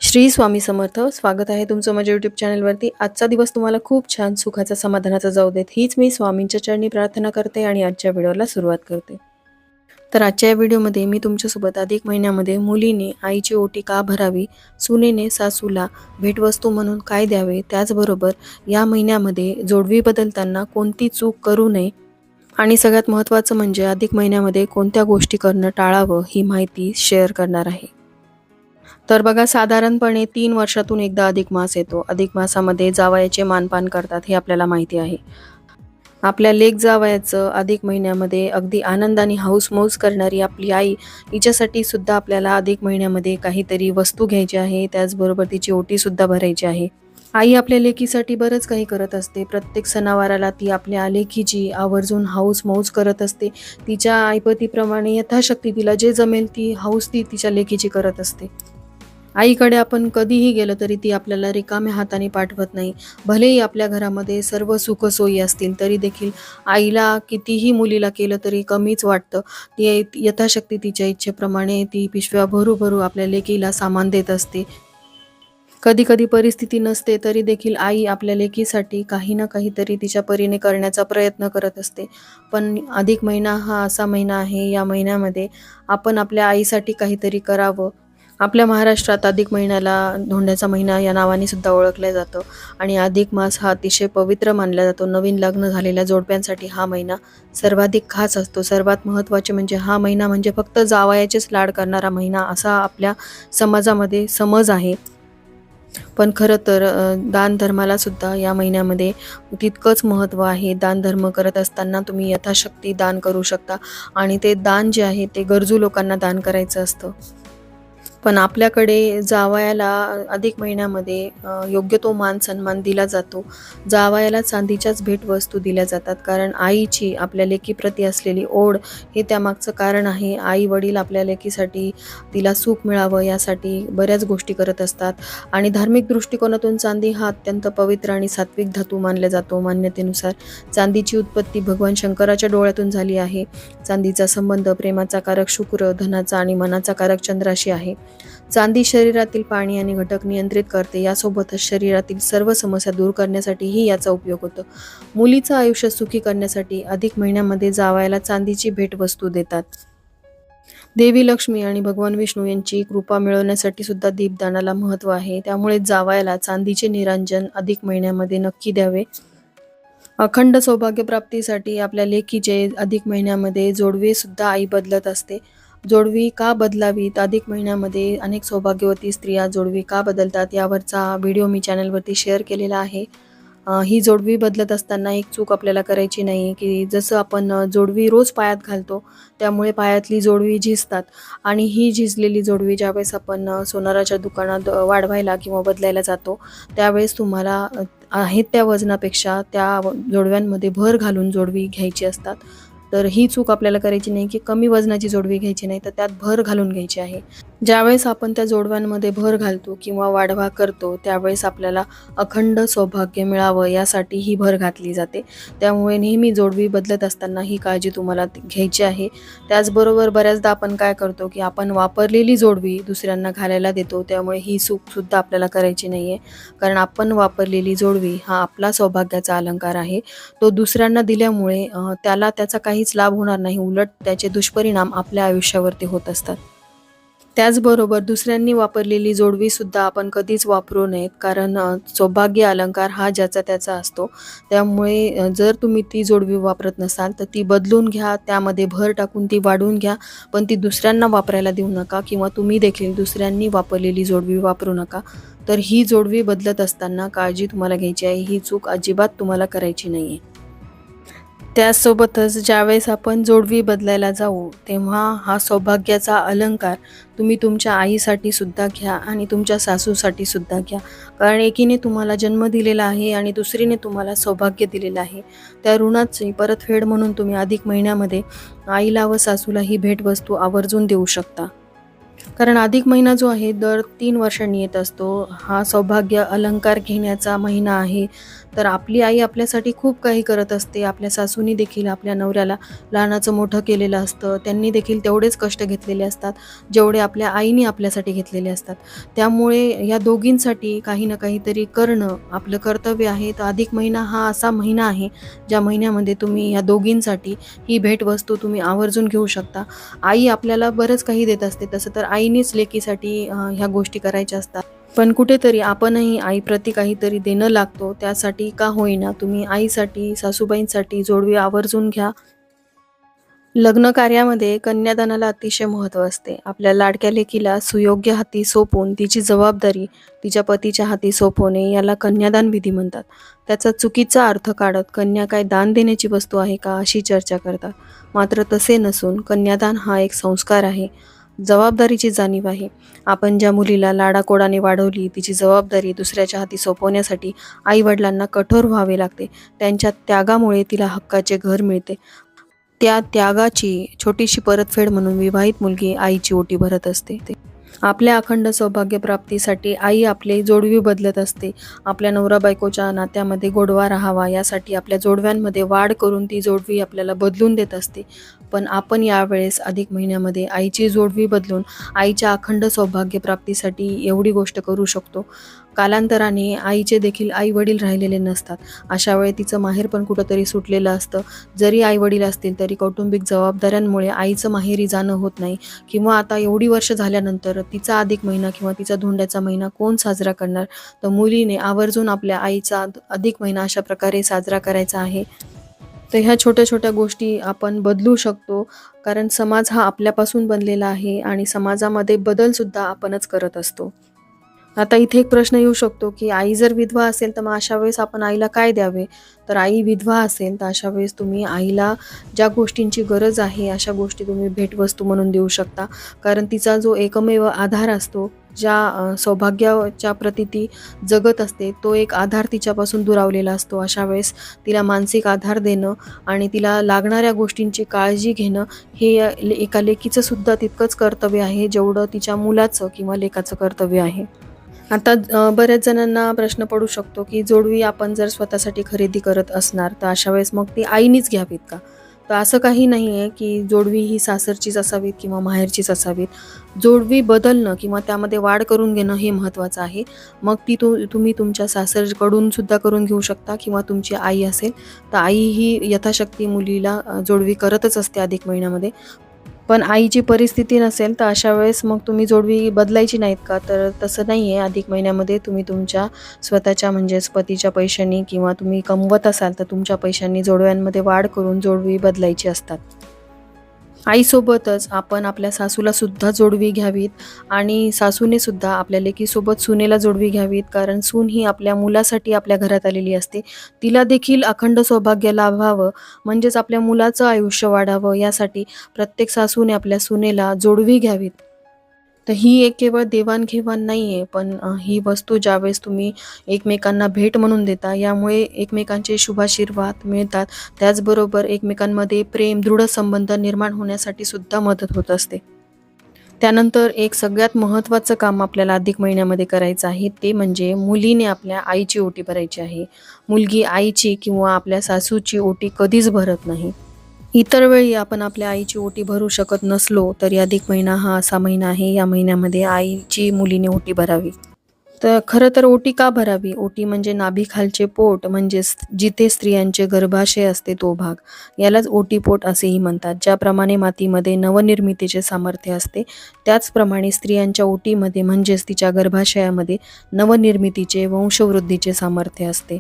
श्री स्वामी समर्थ. स्वागत आहे तुमचं माझ्या यूट्यूब चॅनलवरती. आजचा दिवस तुम्हाला खूप छान सुखाचा समाधानाचा जाऊ देत, हीच मी स्वामींच्या चरणी प्रार्थना करते आणि आजच्या व्हिडिओला सुरुवात करते. तर आजच्या या व्हिडिओमध्ये मी तुमच्यासोबत अधिक महिन्यामध्ये मुलीने आईची ओटी का भरावी, सुनेने सासूला भेटवस्तू म्हणून काय द्यावे, त्याचबरोबर या महिन्यामध्ये जोडवी बदलताना कोणती चूक करू नये आणि सगळ्यात महत्त्वाचं म्हणजे अधिक महिन्यामध्ये कोणत्या गोष्टी करणं टाळावं ही माहिती शेअर करणार आहे. तर बघा, साधारणपणे 3 वर्षातून एकदा अधिक मास येतो. अधिक मासामध्ये जावयाचे मानपान करतात हे आपल्याला माहिती आहे. आपल्या लेक जावयाचं अधिक महिन्यामध्ये अगदी आनंदाने हौस-मौज करणारी आपली आई, हिच्यासाठी सुद्धा आपल्याला अधिक महिन्यामध्ये काहीतरी वस्तू घ्यायची आहे, त्याचबरोबर तिची ओटीसुद्धा भरायची आहे. आई आपल्या लेकीसाठी बरंच काही करत असते. प्रत्येक सणावाराला ती आपल्या लेकीची आवर्जून हौस-मौज करत असते. तिच्या ऐपतीप्रमाणे यथाशक्ती तिला जे जमेल ती हौस ती तिच्या लेकीची करत असते. आईकडे आपण कधीही गेलं तरी ती आपल्याला रिकाम्या हाताने पाठवत नाही. भलेही आपल्या घरामध्ये सर्व सुखसोयी असतील तरी देखील आईला कितीही मुलीला केलं तरी कमीच वाटतं. ती यथाशक्ती तिच्या इच्छेप्रमाणे ती पिशव्या भरू आपल्या लेकीला सामान देत असते. कधी कधी परिस्थिती नसते तरी देखील आई आपल्या लेकीसाठी काही ना काहीतरी तिच्या परीने करण्याचा प्रयत्न करत असते. पण अधिक महिना हा असा महिना आहे, या महिन्यामध्ये आपण आपल्या आईसाठी काहीतरी करावं. आपल्या महाराष्ट्रात अधिक महिन्याला धोंड्याचा महिना या नावाने सुद्धा ओळखलं जातं आणि अधिक मास हा अतिशय पवित्र मानला जातो. नवीन लग्न झालेल्या जोडप्यांसाठी हा महिना सर्वाधिक खास असतो. सर्वात महत्त्वाचे म्हणजे हा महिना म्हणजे फक्त जावयाचेच लाड करणारा महिना असा आपल्या समाजामध्ये समज आहे. पण खरं तर दान धर्माला सुद्धा या महिन्यामध्ये तितकंच महत्त्व आहे. दान धर्म करत असताना तुम्ही यथाशक्ती दान करू शकता आणि ते दान जे आहे ते गरजू लोकांना दान करायचं असतं. पण आपल्याकडे जावयाला अधिक महिन्यामध्ये योग्य तो मान सन्मान दिला जातो. जावयाला चांदीच्याच भेटवस्तू दिल्या जातात, कारण आईची आपल्या लेकीप्रती असलेली ओढ हे त्यामागचं कारण आहे. आई वडील आपल्या लेकीसाठी तिला सुख मिळावं यासाठी बऱ्याच गोष्टी करत असतात आणि धार्मिक दृष्टिकोनातून चांदी हा अत्यंत पवित्र आणि सात्विक धातू मानला जातो. मान्यतेनुसार चांदीची उत्पत्ती भगवान शंकराच्या डोळ्यातून झाली आहे. चांदीचा संबंध प्रेमाचा कारक शुक्र, धनाचा आणि मनाचा कारक चंद्राशी आहे. चांदी शरीरातील पाणी आणि घटक नियंत्रित करते. यासोबतच शरीरातील सर्व समस्या दूर करण्यासाठीही याचा उपयोग होतो. मुलीचं आयुष्य सुखी करण्यासाठी अधिक महिन्यामध्ये जावयाला चांदीची भेटवस्तू देतात. देवी लक्ष्मी आणि भगवान विष्णू यांची कृपा मिळवण्यासाठी सुद्धा दीपदानाला महत्त्व आहे. त्यामुळे जावयाला चांदीचे निरांजन अधिक महिन्यामध्ये नक्की द्यावे. अखंड सौभाग्य प्राप्तीसाठी आपल्या लेकीचे अधिक महिन्यामध्ये जोडवी सुद्धा आई बदलत असते. जोडवी का बदलावीत? अधिक महिन्यामध्ये अनेक सौभाग्यवती स्त्रिया जोडवी का बदलतात यावरचा व्हिडिओ मी चॅनलवरती शेअर केलेला आहे. ही जोडवी बदलत असताना एक चूक आपल्याला करायची नाही, की जसं आपण जोडवी रोज पायात घालतो त्यामुळे पायातली जोडवी झिजतात आणि ही झिजलेली जोडवी ज्यावेळेस आपण सोनाराच्या दुकानात वाढवायला किंवा बदलायला जातो त्यावेळेस तुम्हाला आहेत त्या वजनापेक्षा त्या जोडव्यांमध्ये भर घालून जोडवी घ्यायची असतात. तर ही चूक आपल्याला करायची नाही, की कमी वजनाची जोडवी घ्यायची नाही, तर त्यात भर घालून घ्यायची आहे. ज्यावेळेस आपण त्या जोडव्यांमध्ये भर घालतो किंवा वाढवा करतो त्यावेळेस आपल्याला अखंड सौभाग्य मिळावं यासाठी ही भर घातली जाते. त्यामुळे नेहमी जोडवी बदलत असताना ही काळजी तुम्हाला घ्यायची आहे. त्याचबरोबर बऱ्याचदा आपण काय करतो, की आपण वापरलेली जोडवी दुसऱ्यांना घालायला देतो. त्यामुळे ही चूकसुद्धा आपल्याला करायची नाही आहे, कारण आपण वापरलेली जोडवी हा आपला सौभाग्याचा अलंकार आहे. तो दुसऱ्यांना दिल्यामुळे त्याला त्याचा काहीच लाभ होणार नाही, उलट त्याचे दुष्परिणाम आपल्या आयुष्यावरती होत असतात. त्याचबरोबर दुसऱ्यांनी वापरलेली जोडवीसुद्धा आपण कधीच वापरू नयेत, कारण सौभाग्य अलंकार हा ज्याचा त्याचा असतो. त्यामुळे जर तुम्ही ती जोडवी वापरत नसाल तर ती बदलून घ्या, त्यामध्ये भर टाकून ती वाढवून घ्या, पण ती दुसऱ्यांना वापरायला देऊ नका किंवा तुम्ही देखील दुसऱ्यांनी वापरलेली जोडवी वापरू नका. तर ही जोडवी बदलत असताना काळजी तुम्हाला घ्यायची आहे, ही चूक अजिबात तुम्हाला करायची नाही आहे. त्यासोबतच ज्यावेळेस आपण जोडवी बदलायला जाऊ तेव्हा हा सौभाग्याचा अलंकार तुम्ही तुमच्या आईसाठी सुद्धा घ्या आणि तुमच्या सासूसाठी सुद्धा घ्या, कारण एकीने तुम्हाला जन्म दिलेला आहे आणि दुसरीने तुम्हाला सौभाग्य दिलेलं आहे. त्या ऋणाची परतफेड म्हणून तुम्ही अधिक महिन्यामध्ये आईला व सासूला ही भेटवस्तू आवर्जून देऊ शकता. कारण अधिक महिना जो आहे दर 3 वर्षांनी येत असतो. हा सौभाग्य अलंकार घेण्याचा महिना आहे. तर आपली आई आपल्यासाठी खूप काही करत असते. आपल्या सासूनी देखील आपल्या नवऱ्याला लहानाचं मोठं केलेलं असतं. त्यांनी देखील तेवढेच कष्ट घेतलेले असतात, जेवढे आपल्या आईने आपल्यासाठी घेतलेले असतात. त्यामुळे या दोघींसाठी काही ना काहीतरी करणं आपलं कर्तव्य आहे. तर अधिक महिना हा असा महिना आहे, ज्या महिन्यामध्ये तुम्ही या दोघींसाठी ही भेटवस्तू तुम्ही आवर्जून घेऊ शकता. आई आपल्याला बरंच काही देत असते, तसं तर आईनेच लेकीसाठी ह्या गोष्टी करायच्या असतात. पण कुठेतरी आपणही आईप्रती काहीतरी देणं लागतो. त्यासाठी का होईना तुम्ही आईसाठी, सासूबाईंसाठी जोडवी आवर्जून घ्या. लग्न कार्यामध्ये कन्यादानाला अतिशय महत्त्व असते. आपल्या लाडक्या लेकीला सुयोग्य हाती सोपवून तिची जबाबदारी तिच्या पतीच्या हाती सोपवणे याला कन्यादान विधी म्हणतात. त्याचा चुकीचा अर्थ काढत कन्या काय दान देण्याची वस्तू आहे का अशी चर्चा करतात. मात्र तसे नसून कन्यादान हा एक संस्कार आहे, जबाबदारीची जाणीव आहे. आपण ज्या मुलीला लाडाकोडाने वाढवली तिची जबाबदारी दुसऱ्याच्या हाती सोपवण्यासाठी आईवडिलांना कठोर व्हावे लागते. त्यांच्या त्यागामुळे तिला हक्काचे घर मिळते. त्या त्यागाची छोटीशी परतफेड म्हणून विवाहित मुलगी आईची ओटी भरत असते. आपल्या अखंड सौभाग्यप्राप्तीसाठी आई आपले जोडवी बदलत असते. आपल्या नवरा बायकोच्या नात्यामध्ये गोडवा राहावा यासाठी आपल्या जोडव्यांमध्ये वाढ करून ती जोडवी आपल्याला बदलून देत असते. पण आपण यावेळेस अधिक महिन्यामध्ये आईची जोडवी बदलून आईच्या अखंड सौभाग्यप्राप्तीसाठी एवढी गोष्ट करू शकतो. कालांतराने आईचे देखील आई वडील राहिलेले नसतात. अशा वेळी तिचं माहेर पण कुठंतरी सुटलेलं असतं. जरी आई वडील असतील तरी कौटुंबिक जबाबदाऱ्यांमुळे आईचं माहेरी जाणं होत नाही. किंवा आता एवढी वर्ष झाल्यानंतर तिचा अधिक महिना किंवा तिचा धोंड्याचा महिना कोण साजरा करणार? तर मुलीने आवर्जून आपल्या आईचा अधिक महिना अशा प्रकारे साजरा करायचा आहे. तर ह्या छोट्या छोट्या गोष्टी आपण बदलू शकतो, कारण समाज हा आपल्यापासून बनलेला आहे आणि समाजामध्ये बदलसुद्धा आपणच करत असतो. आता इथे एक प्रश्न येऊ शकतो, की आई जर विधवा असेल तर मग अशा वेळेस आपण आईला काय द्यावे? तर आई विधवा असेल तर अशा वेळेस तुम्ही आईला ज्या गोष्टींची गरज आहे अशा गोष्टी तुम्ही भेटवस्तू म्हणून देऊ शकता. कारण तिचा जो एकमेव आधार असतो, ज्या सौभाग्याच्या प्रती ती जगत असते, तो एक आधार तिच्यापासून दुरावलेला असतो. अशा वेळेस तिला मानसिक आधार देणं आणि तिला लागणाऱ्या गोष्टींची काळजी घेणं हे एका लेकीचं सुद्धा तितकंच कर्तव्य आहे, जेवढं तिच्या मुलाचं किंवा लेकाचं कर्तव्य आहे. आता बऱ्याच जणांना प्रश्न पडू शकतो, की जोडवी आपण जर स्वतःसाठी खरेदी करत असणार तर अशा वेळेस मग ती आईनीच घ्यावीत का? तर असं काही नाही आहे, की जोडवी ही सासरचीच असावीत किंवा माहेरचीच असावीत. जोडवी बदलणं किंवा त्यामध्ये वाढ करून घेणं हे महत्त्वाचं आहे. मग ती तुम्ही तुमच्या सासरकडून सुद्धा करून घेऊ शकता किंवा तुमची आई असेल तर आई ही यथाशक्ती मुलीला जोडवी करतच असते अधिक महिन्यामध्ये. पण आईची परिस्थिती नसेल तर अशा वेळेस मग तुम्ही जोडवी बदलायची नाहीत का? तर तसं नाही आहे. अधिक महिन्यामध्ये तुम्ही तुमच्या स्वतःच्या म्हणजेच पतीच्या पैशांनी किंवा तुम्ही कमवत असाल तर तुमच्या पैशांनी जोडव्यांमध्ये वाढ करून जोडवी बदलायची असतात. आईसोबतच आपण आपल्या सासूला सुद्धा जोडवी घ्यावीत आणि सासूने सुद्धा आपल्या लेकीसोबत सुनेला जोडवी घ्यावीत. कारण सून ही आपल्या मुलासाठी आपल्या घरात आलेली असते. तिला देखील अखंड सौभाग्य लाभावं म्हणजेच आपल्या मुलाचं आयुष्य वाढावं यासाठी प्रत्येक सासूने आपल्या सुनेला जोडवी घ्यावीत. तर ही एक केवळ देवाणघेवाण नाही आहे, पण ही वस्तू ज्यावेळेस तुम्ही एकमेकांना भेट म्हणून देता, यामुळे एकमेकांचे शुभाशीर्वाद मिळतात. त्याचबरोबर एकमेकांमध्ये प्रेम, दृढ संबंध निर्माण होण्यासाठी सुद्धा मदत होत असते. त्यानंतर एक सगळ्यात महत्त्वाचं काम आपल्याला अधिक महिन्यामध्ये करायचं आहे, ते म्हणजे मुलीने आपल्या आईची ओटी भरायची आहे. मुलगी आईची किंवा आपल्या सासूची ओटी कधीच भरत नाही. इतर वेळी आपण आपल्या आईची ओटी भरू शकत नसलो तरी अधिक महिना हा असा महिना आहे, या महिन्यामध्ये आईची मुलीने ओटी भरावी. तर खरं तर ओटी का भरावी? ओटी म्हणजे नाभीखालचे पोट, म्हणजेच जिथे स्त्रियांचे गर्भाशय असते तो भाग, यालाच ओटीपोट असेही म्हणतात. ज्याप्रमाणे मातीमध्ये नवनिर्मितीचे सामर्थ्य असते, त्याचप्रमाणे स्त्रियांच्या ओटीमध्ये म्हणजेच तिच्या गर्भाशयामध्ये नवनिर्मितीचे, वंशवृद्धीचे सामर्थ्य असते.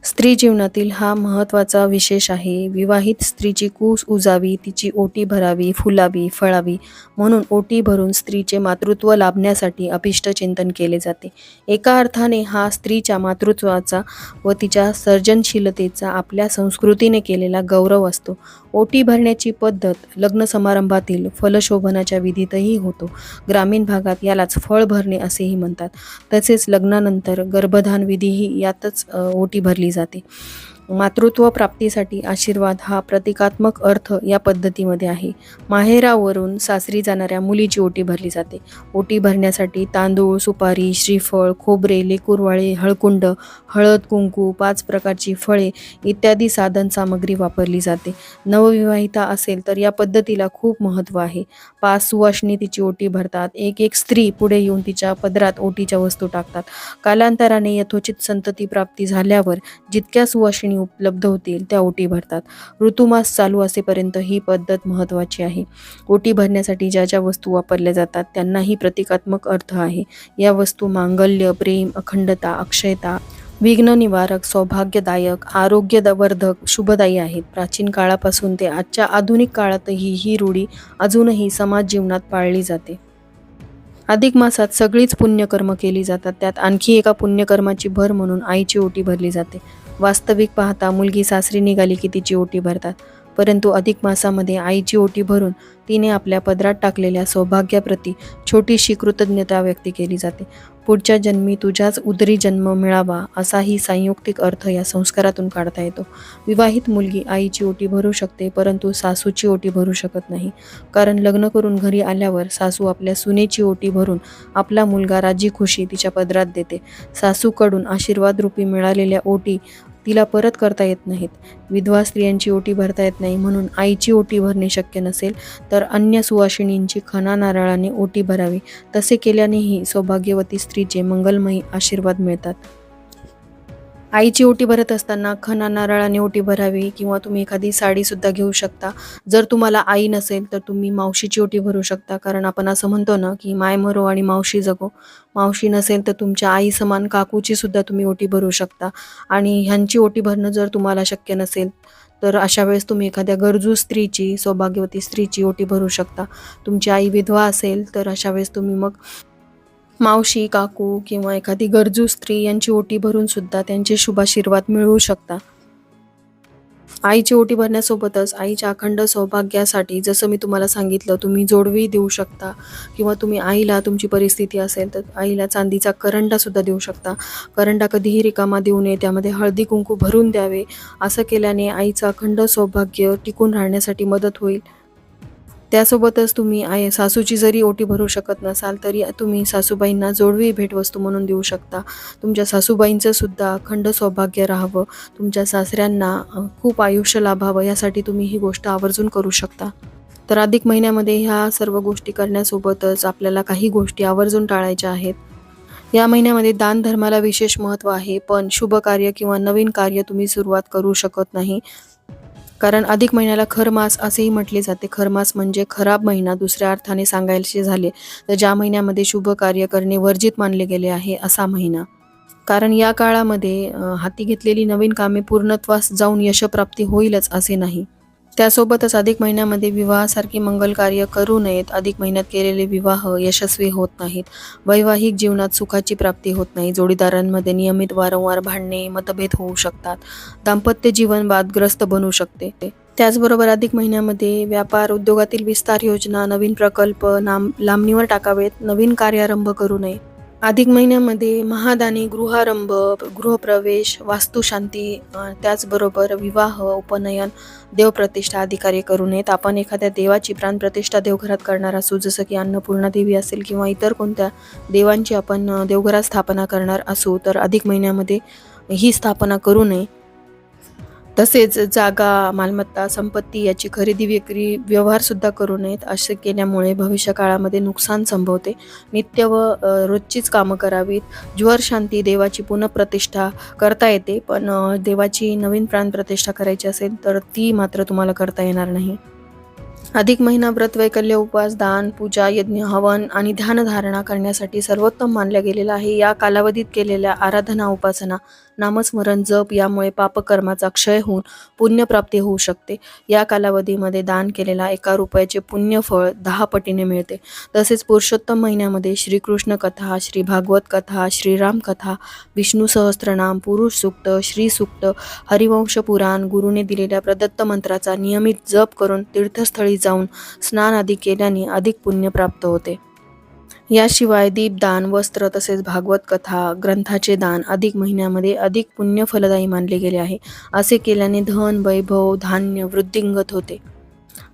स्त्री जीवनातील हा महत्त्वाचा विशेष आहे. विवाहित स्त्रीची कूस उजावी, तिची ओटी भरावी, फुलावी, फळावी म्हणून ओटी भरून स्त्रीचे मातृत्व लाभण्यासाठी अभिष्ट चिंतन केले जाते. एका अर्थाने हा स्त्रीच्या मातृत्वाचा व तिच्या सर्जनशीलतेचा आपल्या संस्कृतीने केलेला गौरव असतो. ओटी भरण्याची पद्धत लग्न समारंभातील फलशोभनाच्या विधीतही होतो. ग्रामीण भागात यालाच फळ भरणे असेही म्हणतात. तसेच लग्नानंतर गर्भधान विधीही यातच ओटी भरली जाते. मातृत्व प्राप्तीसाठी आशीर्वाद हा प्रतिकात्मक अर्थ या पद्धतीमध्ये आहे. माहेरावरून सासरी जाणाऱ्या मुलीची ओटी भरली जाते. ओटी भरण्यासाठी तांदूळ, सुपारी, श्रीफळ, खोबरे, लेकूरवाळे, हळकुंड, हळद, कुंकू, 5 प्रकारची फळे इत्यादी साधन सामग्री वापरली जाते. नवविवाहिता असेल तर या पद्धतीला खूप महत्त्व आहे. 5 सुवासिनी तिची ओटी भरतात. एक स्त्री पुढे येऊन तिच्या पदरात ओटीच्या वस्तू टाकतात. कालांतराने यथोचित संतती प्राप्ती झाल्यावर जितक्या सुवासिनी उपलब्ध होतील त्या ओटी भरतात. ऋतुमास चालू असेपर्यंत ही पद्धत महत्त्वाची आहे. ओटी भरण्यासाठी ज्या ज्या वस्तू वापरल्या जातात त्यांनाही प्रतिकात्मक अर्थ आहे. या वस्तू मांगल्य, प्रेम, अखंडता, अक्षयता, विघ्न निवारक, सौभाग्यदायक, आरोग्यवर्धक, शुभदायी आहेत. प्राचीन काळापासून ते आजच्या आधुनिक काळातही ही रूढी अजूनही समाज जीवनात पाळली जाते. अधिक मासात सगळीच पुण्यकर्म केली जातात. त्यात आणखी एका पुण्यकर्माची भर म्हणून आईची ओटी भरली जाते. वास्तविक पाहता मुलगी सासरी निघाली की तिची ओटी भरतात, परंतु अधिक मासामध्ये आईची ओटी भरून तिने आपल्या पदरात टाकलेल्या सौभाग्याप्रती छोटीशी कृतज्ञता व्यक्त केली जाते. पुढच्या जन्मी तुझ्याच उदरी जन्म मिळावा असाही संयुक्तिक अर्थ या संस्कारातून काढता येतो. विवाहित मुलगी आईची ओटी भरू शकते, परंतु सासूची ओटी भरू शकत नाही. कारण लग्न करून घरी आल्यावर सासू आपल्या सुनेची ओटी भरून आपला मुलगा राजी खुशी तिच्या पदरात देते. सासूकडून आशीर्वाद रूपी मिळालेल्या ओटी तिला परत करता येत नाहीत. विधवा स्त्रियांची ओटी भरता येत नाही, म्हणून आईची ओटी भरणे शक्य नसेल तर अन्य सुवासिनींची खणा नारळाने ओटी भरावी. तसे केल्यानेही सौभाग्यवती स्त्रीचे मंगलमयी आशीर्वाद मिळतात. आईची ओटी भरत असताना खणा नारळाने ओटी भरावी किंवा तुम्ही एखादी साडी सुद्धा घेऊ शकता. जर तुम्हाला आई नसेल तर तुम्ही मावशीची ओटी भरू शकता. कारण आपण असं म्हणतो ना की माय मरो आणि मावशी जगो. मावशी नसेल तर तुमच्या आई समान काकूची सुद्धा तुम्ही ओटी भरू शकता. आणि ह्यांची ओटी भरणं जर तुम्हाला शक्य नसेल तर अशा वेळेस तुम्ही एखाद्या गरजू स्त्रीची, सौभाग्यवती स्त्रीची ओटी भरू शकता. तुमची आई विधवा असेल तर अशा वेळेस तुम्ही मग मावशी, काकू किंवा एखादी गरजू स्त्री यांची ओटी भरून सुद्धा त्यांचे शुभाशीर्वाद मिळवू शकता. आईची ओटी भरण्यासोबतच आईच्या अखंड सौभाग्यासाठी जसं मी तुम्हाला सांगितलं, तुम्ही जोडवी देऊ शकता किंवा तुम्ही आईला, तुमची परिस्थिती असेल तर आईला चांदीचा करंडा सुद्धा देऊ शकता. करंडा कधीही रिकामा देऊ नये, त्यामध्ये हळदी कुंकू भरून द्यावे. असं केल्याने आईचं अखंड सौभाग्य टिकून राहण्यासाठी मदत होईल. त्यासोबतच तुम्ही सासूची जरी ओटी भरू शकत नसाल तरी तुम्ही सासूबाईंना जोडवी भेटवस्तू म्हणून देऊ शकता. तुमच्या सासूबाईंचं सुद्धा अखंड सौभाग्य राहावं, तुमच्या सासऱ्यांना खूप आयुष्य लाभावं यासाठी तुम्ही ही गोष्ट आवर्जून करू शकता. तर अधिक महिन्यामध्ये ह्या सर्व गोष्टी करण्यासोबतच आपल्याला काही गोष्टी आवर्जून टाळायच्या आहेत. या महिन्यामध्ये दान धर्माला विशेष महत्त्व आहे, पण शुभ कार्य किंवा नवीन कार्य तुम्ही सुरुवात करू शकत नाही. कारण अधिक महिन्याला खरमास असेही म्हटले जाते. खरमास म्हणजे खराब महिना. दुसऱ्या अर्थाने सांगायचे झाले तर ज्या महिन्यामध्ये शुभ कार्य करणे वर्जित मानले गेले आहे असा महिना. कारण या काळामध्ये हाती घेतलेली नवीन कामे पूर्णत्वास जाऊन यशप्राप्ती होईलच असे नाही. त्यासोबतच अधिक महिन्यामध्ये विवाहासारखी मंगल कार्य करू नयेत. अधिक महिन्यात केलेले विवाह यशस्वी होत नाहीत. वैवाहिक जीवनात सुखाची प्राप्ती होत नाही. जोडीदारांमध्ये नियमित वारंवार भांडणे, मतभेद होऊ शकतात. दाम्पत्य जीवन वादग्रस्त बनू शकते. त्याचबरोबर अधिक महिन्यामध्ये व्यापार उद्योगातील विस्तार योजना, नवीन प्रकल्प लांबणीवर टाकावेत. नवीन कार्यारंभ करू नये. अधिक महिन्यामध्ये महादानी, गृहारंभ, गृहप्रवेश, वास्तुशांती, त्याचबरोबर विवाह, उपनयन, देवप्रतिष्ठा आदी कार्य करू नयेत. आपण एखाद्या देवाची प्राणप्रतिष्ठा देवघरात करणार असू, जसं की अन्नपूर्णा देवी असेल किंवा इतर कोणत्या देवांची आपण देवघरात स्थापना करणार असू तर अधिक महिन्यामध्ये ही स्थापना करू नये. तसेच जागा, मालमत्ता, संपत्ती याची खरेदी विक्री व्यवहारसुद्धा करू नयेत. असे केल्यामुळे भविष्यकाळामध्ये नुकसान संभवते. नित्य व रोजचीच कामं करावीत. ज्वर शांती, देवाची पुनःप्रतिष्ठा करता येते, पण देवाची नवीन प्राणप्रतिष्ठा करायची असेल तर ती मात्र तुम्हाला करता येणार नाही. अधिक महिना व्रत, वैकल्य, उपवास, दान, पूजा, यज्ञ, हवन आणि ध्यानधारणा करण्यासाठी सर्वोत्तम मानला गेलेला आहे. या कालावधीत केलेल्या आराधना, उपासना, नामस्मरण, जप यामुळे पापकर्माचा क्षय होऊन पुण्यप्राप्ती होऊ शकते. या कालावधीमध्ये दान केलेला 1 रुपयाचे पुण्यफळ 10 पटीने मिळते. तसेच पुरुषोत्तम महिन्यामध्ये श्रीकृष्ण कथा, श्री भागवत कथा, श्रीराम कथा, विष्णू सहस्त्रनाम, पुरुष सूक्त, श्री सूक्त, हरिवंश पुराण, गुरुने दिलेल्या प्रदत्त मंत्राचा नियमित जप करून तीर्थस्थळी जाऊन स्नान आदी केल्याने अधिक पुण्य प्राप्त होते. याशिवाय दीपदान, वस्त्र तसेच भागवत कथा ग्रंथाचे दान अधिक महिन्यामध्ये अधिक पुण्य फलदायी मानले गेले आहे. असे केल्याने धन, वैभव, धान्य वृद्धिंगत होते.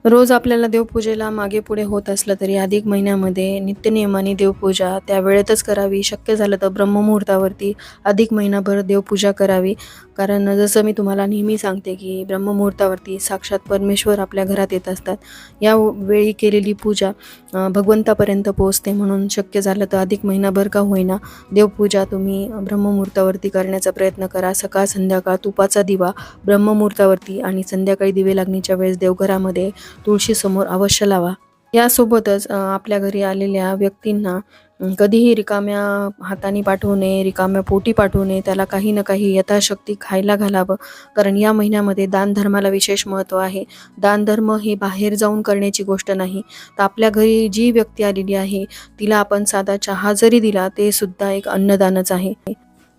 रोज आपल्याला देवपूजेला मागे पुढे होत असलं तरी अधिक महिन्यामध्ये नित्यनियमाने देवपूजा त्या वेळेतच करावी. शक्य झालं तर ब्रह्ममुहूर्तावरती अधिक महिनाभर देवपूजा करावी. कारण जसं मी तुम्हाला नेहमी सांगते की ब्रह्ममुहूर्तावरती साक्षात परमेश्वर आपल्या घरात येत असतात. या वेळी केलेली पूजा भगवंतापर्यंत पोहोचते. म्हणून शक्य झालं तर अधिक महिनाभर का होईना देवपूजा तुम्ही ब्रह्ममुहूर्तावरती करण्याचा प्रयत्न करा. सकाळ संध्याकाळ तुपाचा दिवा ब्रह्ममुहूर्तावरती आणि संध्याकाळी दिवे लागणीच्या वेळेस देवघरामध्ये तुळशीसमोर अवश्य लावा. यासोबतच आपल्या घरी आलेल्या व्यक्तींना कधीही रिकाम्या हाताने पाठवू नये, रिकाम्या पोटी पाठवू नये. त्याला काही ना काही यथाशक्ती खायला घालावं. कारण या महिन्यामध्ये दानधर्माला विशेष महत्त्व आहे. दानधर्म हे बाहेर जाऊन करण्याची गोष्ट नाही, तर आपल्या घरी जी व्यक्ती आलेली आहे तिला आपण साधा चहा जरी दिला ते सुद्धा एक अन्नदानच आहे.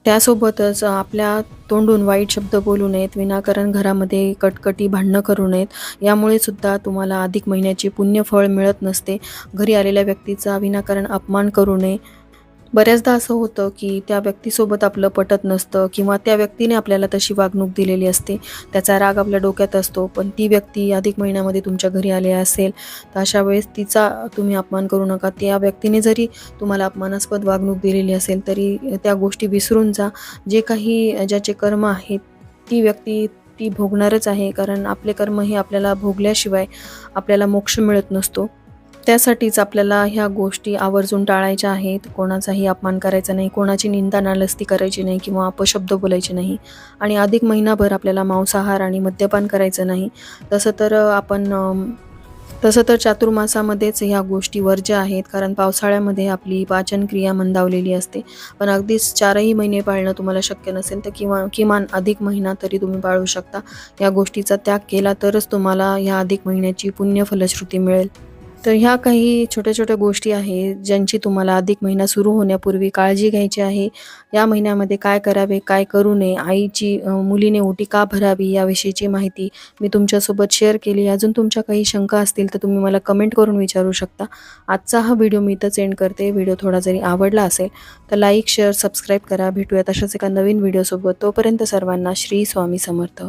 त्यासोबतच आपल्या तोंडून वाईट शब्द बोलू नयेत, विनाकारण घरामध्ये कटकटी भांडणं करू नयेत. यामुळे सुद्धा तुम्हाला अधिक महिन्याची पुण्यफळ मिळत नसते. घरी आलेल्या व्यक्तीचा विनाकारण अपमान करू नये. बऱ्याचदा असं होतं की त्या व्यक्तीसोबत आपलं पटत नसतं किंवा त्या व्यक्तीने आपल्याला तशी वागणूक दिलेली असते. त्याचा राग आपल्या डोक्यात असतो, पण ती व्यक्ती अधिक महिन्यामध्ये तुमच्या घरी आली असेल तर अशा वेळेस तिचा तुम्ही अपमान करू नका. त्या व्यक्तीने जरी तुम्हाला अपमानास्पद वागणूक दिलेली असेल तरी त्या गोष्टी विसरून जा. जे काही ज्याचे कर्म आहेत ती व्यक्ती ती भोगणारच आहे. कारण आपले कर्म हे आपल्याला भोगल्याशिवाय आपल्याला मोक्ष मिळत नसतो. त्यासाठीच आपल्याला ह्या गोष्टी आवर्जून टाळायच्या आहेत. कोणाचाही अपमान करायचा नाही, कोणाची निंदा नालस्ती करायची नाही किंवा अपशब्द बोलायचे नाही. आणि अधिक महिनाभर आपल्याला मांसाहार आणि मद्यपान करायचं नाही. तसं तर चातुर्मासामध्येच ह्या गोष्टी वर्ज्य आहेत. कारण पावसाळ्यामध्ये आपली पाचनक्रिया मंदावलेली असते. पण अगदीच 4ही महिने पाळणं तुम्हाला शक्य नसेल तर किमान अधिक महिना तरी तुम्ही पाळू शकता. या गोष्टीचा त्याग केला तरच तुम्हाला ह्या अधिक महिन्याची पुण्य फलश्रुती मिळेल. तर ह्या काही छोट्या छोट्या गोष्टी आहेत ज्यांची तुम्हाला अधिक महिना सुरू होण्यापूर्वी काळजी घ्यायची आहे. या महिन्यामध्ये काय करावे, काय करू नये, मुलीने ओटी का भरावी याविषयीची माहिती मी तुमच्यासोबत शेअर केली. अजून तुमच्या काही शंका असतील तर तुम्ही मला कमेंट करून विचारू शकता. आजचा हा व्हिडिओ मी इथंच एंड करते. व्हिडिओ थोडा जरी आवडला असेल तर लाईक, शेअर, सबस्क्राईब करा. भेटूयात अशाच एका नवीन व्हिडिओसोबत. तोपर्यंत सर्वांना श्री स्वामी समर्थ.